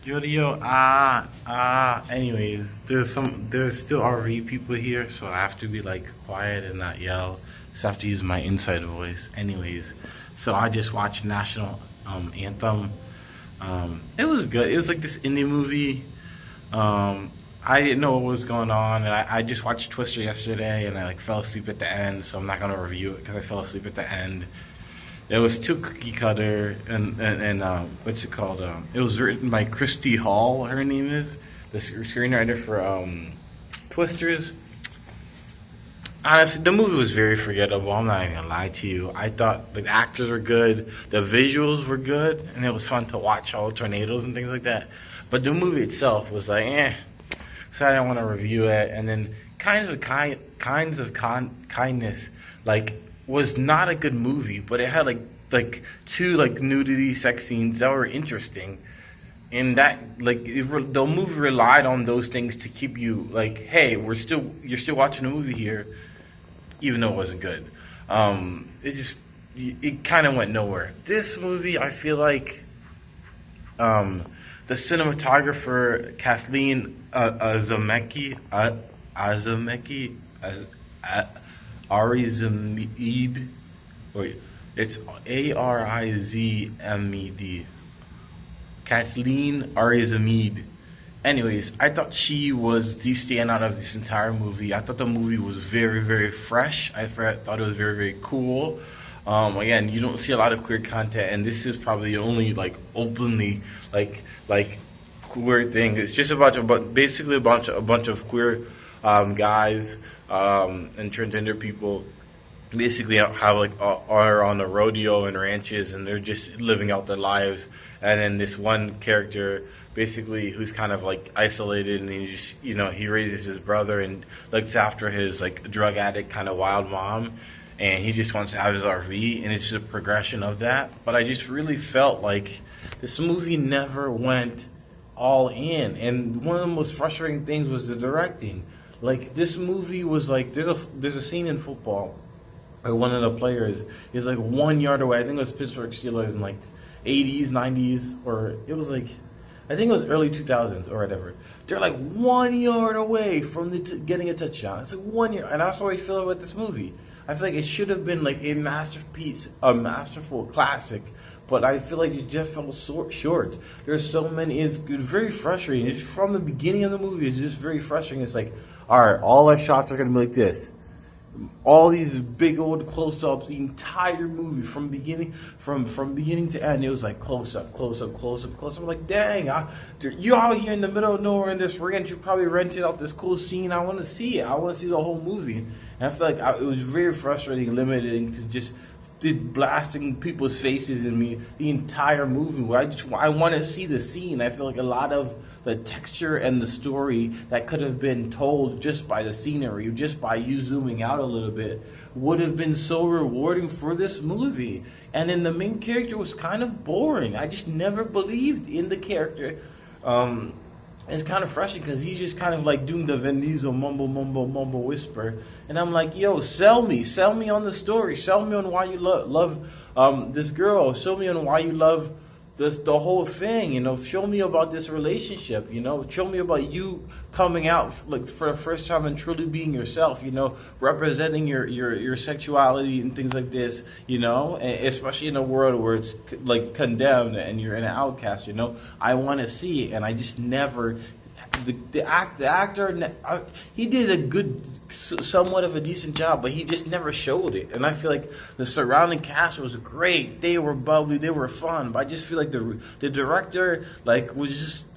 Yo, anyways, there's still RV people here, so I have to be like quiet and not yell. So I have to use my inside voice. Anyways, so I just watched National Anthem. It was good. It was like this indie movie. I didn't know what was going on, and I just watched Twister yesterday, and I like fell asleep at the end, so I'm not gonna review it because I fell asleep at the end. It was too cookie cutter, and what's it called? It was written by Christy Hall. Her name is the screenwriter for Twisters. Honestly, the movie was very forgettable. I'm not even gonna lie to you. I thought the actors were good, the visuals were good, and it was fun to watch all the tornadoes and things like that. But the movie itself was like, so I didn't want to review it. And then Kindness, like, was not a good movie, but it had like two like nudity sex scenes that were interesting, and that the movie relied on those things to keep you like, hey, you're still watching a movie here, even though it wasn't good. It kind of went nowhere. This movie, I feel like, the cinematographer Kathleen Arizmeed, wait, it's Arizmed. Kathleen Arizmeed. Anyways, I thought she was the standout of this entire movie. I thought the movie was very, very fresh. I thought it was very, very cool. Again, you don't see a lot of queer content, and this is probably the only like openly like queer thing. It's just basically a bunch of queer guys and transgender people basically have are on the rodeo and ranches, and they're just living out their lives. And then this one character basically who's kind of like isolated, and he just he raises his brother and looks after his like drug addict kind of wild mom, and he just wants to have his RV, and it's just a progression of that. But I just really felt like this movie never went all in, and one of the most frustrating things was the directing. Like, this movie was like, there's a scene in football where one of the players is like 1 yard away. I think it was Pittsburgh Steelers in like 80s, 90s, or it was like, I think it was early 2000s or whatever. They're like 1 yard away from getting a touchdown. It's like 1 year, and that's how I feel about this movie. I feel like it should have been like a masterpiece, a masterful classic, but I feel like it just fell short. There's so many. It's very frustrating. It's from the beginning of the movie. It's just very frustrating. It's like, all right, all our shots are gonna be like this. All these big old close-ups, the entire movie from beginning to end, it was like close up, close up, close up, close up. I'm like, dang, you out here in the middle of nowhere in this ranch. You probably rented out this cool scene. I want to see it. I want to see the whole movie. And I feel like it was very frustrating, limiting to just blasting people's faces in me the entire movie. Where I want to see the scene. I feel like a lot of the texture and the story that could have been told just by the scenery, just by you zooming out a little bit, would have been so rewarding for this movie. And then the main character was kind of boring. I just never believed in the character. It's kind of frustrating because he's just kind of like doing the Vin Diesel mumble whisper, and I'm like, yo, sell me on the story, sell me on why you love this girl, show me on why you love the whole thing, show me about this relationship, show me about you coming out like for the first time and truly being yourself, representing your sexuality and things like this, and especially in a world where it's like condemned and you're an outcast, I want to see it, and I just never. The actor, he did a good, somewhat of a decent job, but he just never showed it. And I feel like the surrounding cast was great. They were bubbly, they were fun. But I just feel like the director,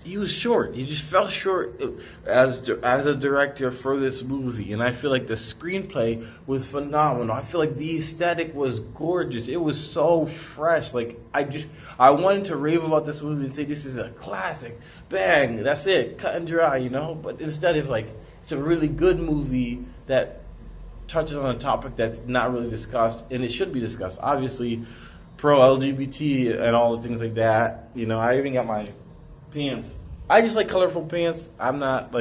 he was short. He just fell short as a director for this movie. And I feel like the screenplay was phenomenal. I feel like the aesthetic was gorgeous. It was so fresh. Like, I wanted to rave about this movie and say this is a classic. Bang, that's it, cut and dry, But instead of it's a really good movie that touches on a topic that's not really discussed, and it should be discussed. Obviously, pro LGBT and all the things like that. I even got my pants. I just like colorful pants. I'm not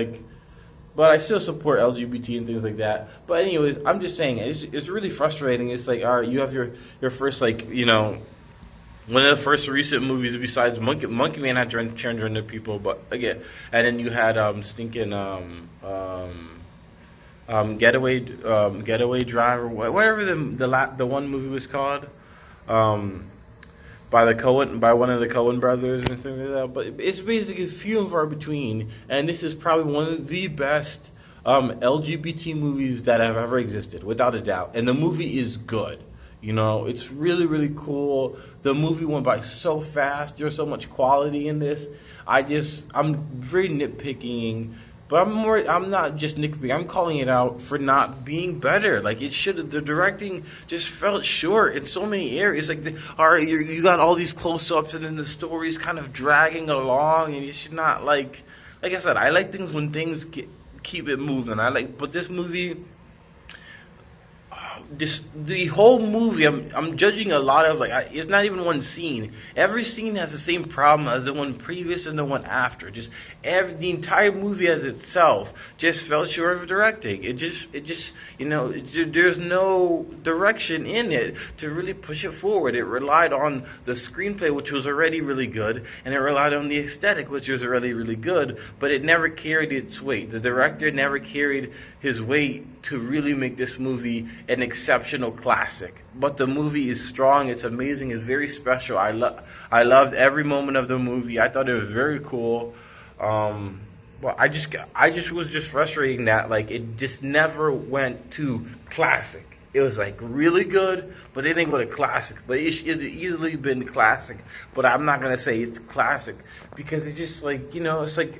but I still support LGBT and things like that. But anyways, I'm just saying it's really frustrating. It's like, all right, you have your first One of the first recent movies besides Monkey Man had turned into people, but again, and then you had stinking Getaway Driver, whatever the one movie was called, um, by one of the Coen brothers and things like that. But it's basically few and far between, and this is probably one of the best LGBT movies that have ever existed, without a doubt. And the movie is good. You know, it's really, really cool. The movie went by so fast. There's so much quality in this. I'm very nitpicking, but I'm not just nitpicking. I'm calling it out for not being better. Like, the directing just felt short in so many areas. Like, all right, you got all these close-ups, and then the story's kind of dragging along, and you should not, like I said, I like things when things keep it moving. But this movie, the whole movie, I'm judging a lot of, it's not even one scene. Every scene has the same problem as the one previous and the one after. The entire movie as itself just fell short of directing. There's no direction in it to really push it forward. It relied on the screenplay, which was already really good, and it relied on the aesthetic, which was already really good, but it never carried its weight. The director never carried his weight to really make this movie an exceptional classic. But the movie is strong, it's amazing, it's very special. I loved every moment of the movie. I thought it was very cool. I just was just frustrating that it just never went to classic. It was really good, but it didn't go to classic. But it should have easily been classic. But I'm not gonna say it's classic because it's just it's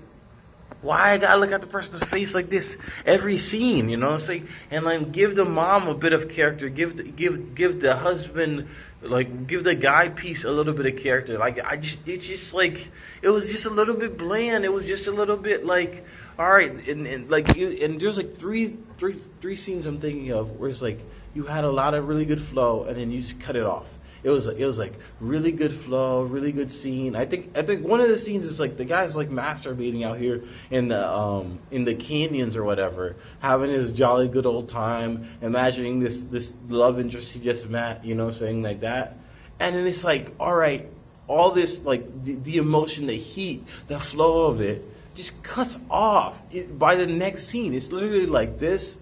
why I gotta look at the person's face like this every scene, It's and give the mom a bit of character, give the husband, give the guy piece a little bit of character. It was just a little bit bland. It was just a little bit all right, and there's three scenes I'm thinking of where it's you had a lot of really good flow and then you just cut it off. It was really good flow, really good scene. I think one of the scenes is the guy's masturbating out here in the canyons or whatever, having his jolly good old time, imagining this love interest he just met, saying like that. And then it's all right, all this the emotion, the heat, the flow of it just cuts off by the next scene. It's literally like this.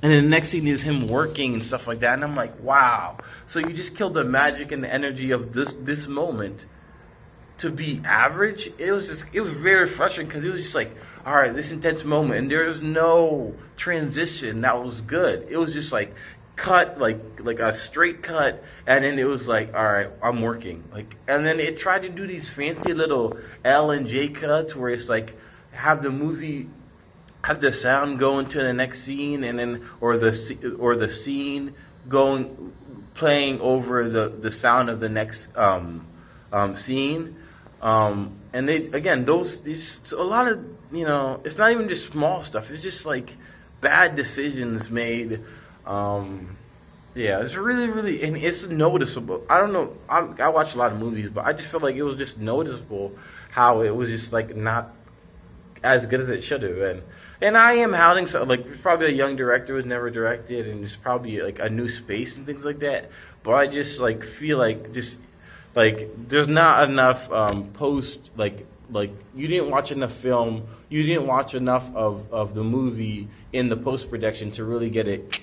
And then the next scene is him working and stuff like that. And I'm like, wow. So you just killed the magic and the energy of this moment to be average. It was very frustrating because it was just all right, this intense moment. And there was no transition that was good. It was just cut, like a straight cut. And then it was all right, I'm working. And then it tried to do these fancy little L and J cuts where it's have the sound go into the next scene, and then or the scene playing over the sound of the next scene. And they again these a lot of it's not even just small stuff. It's just bad decisions made. Yeah, it's really and it's noticeable. I don't know. I watch a lot of movies, but I just feel it was just noticeable how it was just not as good as it should have been. And I am hounding, so there's probably a young director who's never directed, and there's probably a new space and things like that. But I just feel there's not enough post you didn't watch enough film, you didn't watch enough of the movie in the post production to really get it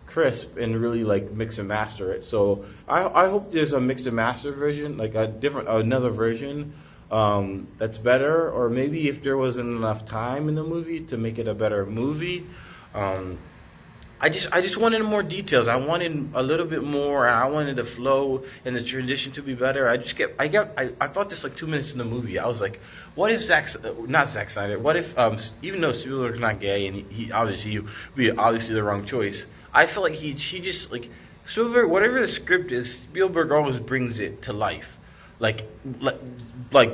crisp and really mix and master it. So I hope there's a mix and master version, another version. That's better, or maybe if there wasn't enough time in the movie to make it a better movie. I just wanted more details. I wanted a little bit more. I wanted the flow and the transition to be better. I thought this 2 minutes in the movie. I was what if not Zack Snyder? What if even though Spielberg's not gay and he obviously would be obviously the wrong choice. I feel he just Spielberg, whatever the script is, Spielberg always brings it to life. Like by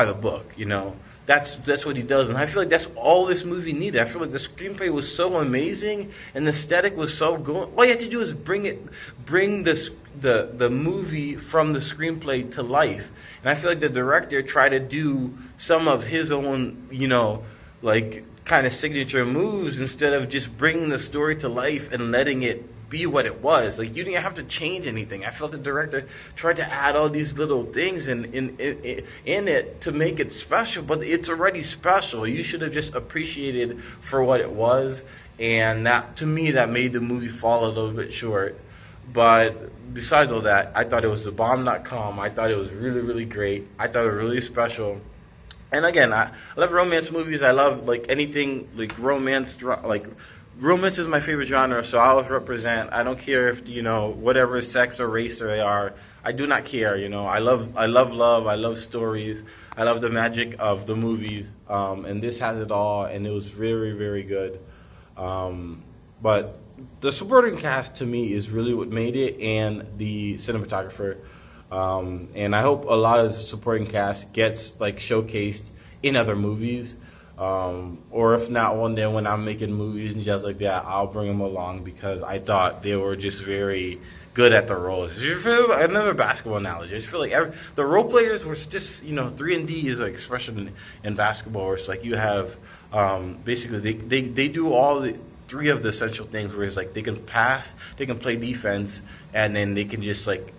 the book, That's what he does, and I feel that's all this movie needed. I feel the screenplay was so amazing, and the aesthetic was so good. All you have to do is bring the movie from the screenplay to life. And I feel the director tried to do some of his own, kind of signature moves instead of just bringing the story to life and letting it be what it was. Like, you didn't have to change anything. I felt the director tried to add all these little things in it to make it special, but it's already special. You should have just appreciated for what it was, and that, to me, that made the movie fall a little bit short. But besides all that, I thought it was the bomb.com. I thought it was really, really great. I thought it was really special. And again, I love romance movies. I love like anything like romance. Like, romance is my favorite genre, so I always represent. I don't care if, whatever sex or race they are. I do not care. I love love. I love stories. I love the magic of the movies. And this has it all, and it was very, very good. But the supporting cast to me is really what made it, and the cinematographer. And I hope a lot of the supporting cast gets like showcased in other movies. Or if not, one day when I'm making movies and just like that, I'll bring them along, because I thought they were just very good at the roles. Another basketball analogy. I just feel like the role players were just, 3&D is an expression in basketball where it's like you have, basically they do all the three of the essential things, where it's like they can pass, they can play defense, and then they can just like,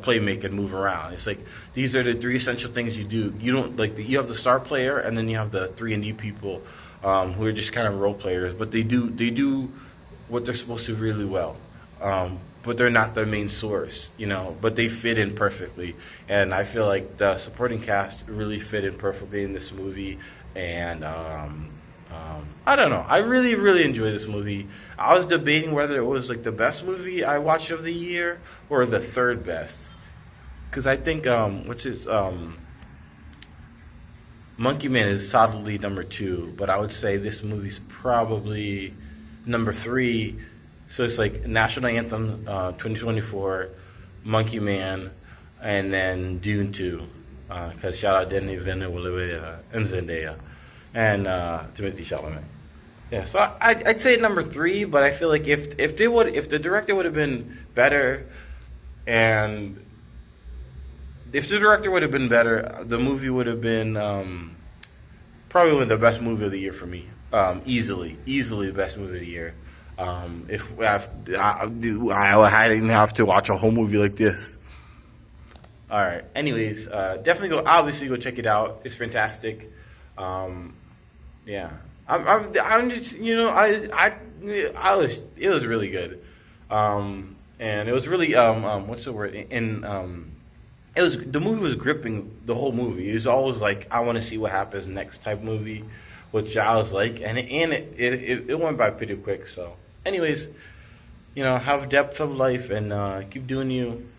play make and move around. It's like these are the three essential things you do. You don't like you have the star player, and then you have the 3&D people, who are just kind of role players, but they do what they're supposed to really well. But they're not the main source, but they fit in perfectly. And I feel like the supporting cast really fit in perfectly in this movie. And I don't know. I really, really enjoyed this movie. I was debating whether it was like the best movie I watched of the year or the third best. Because I think, Monkey Man is solidly number 2, but I would say this movie's probably number 3. So it's like National Anthem 2024, Monkey Man, and then Dune 2. Because shout out Denis Villeneuve and Zendaya. And Timothy Chalamet. Yeah, so I'd say number 3, but I feel like if the director would have been better, and if the director would have been better, the movie would have been probably the best movie of the year for me. Easily the best movie of the year. If I didn't have to watch a whole movie like this. All right. Anyways, definitely obviously go check it out. It's fantastic. Yeah. I'm just, it was really good. And it was really, what's the word? The movie was gripping the whole movie. It was always like, I want to see what happens next type movie, which I was like, and it went by pretty quick. So anyways, have depth of life and keep doing you.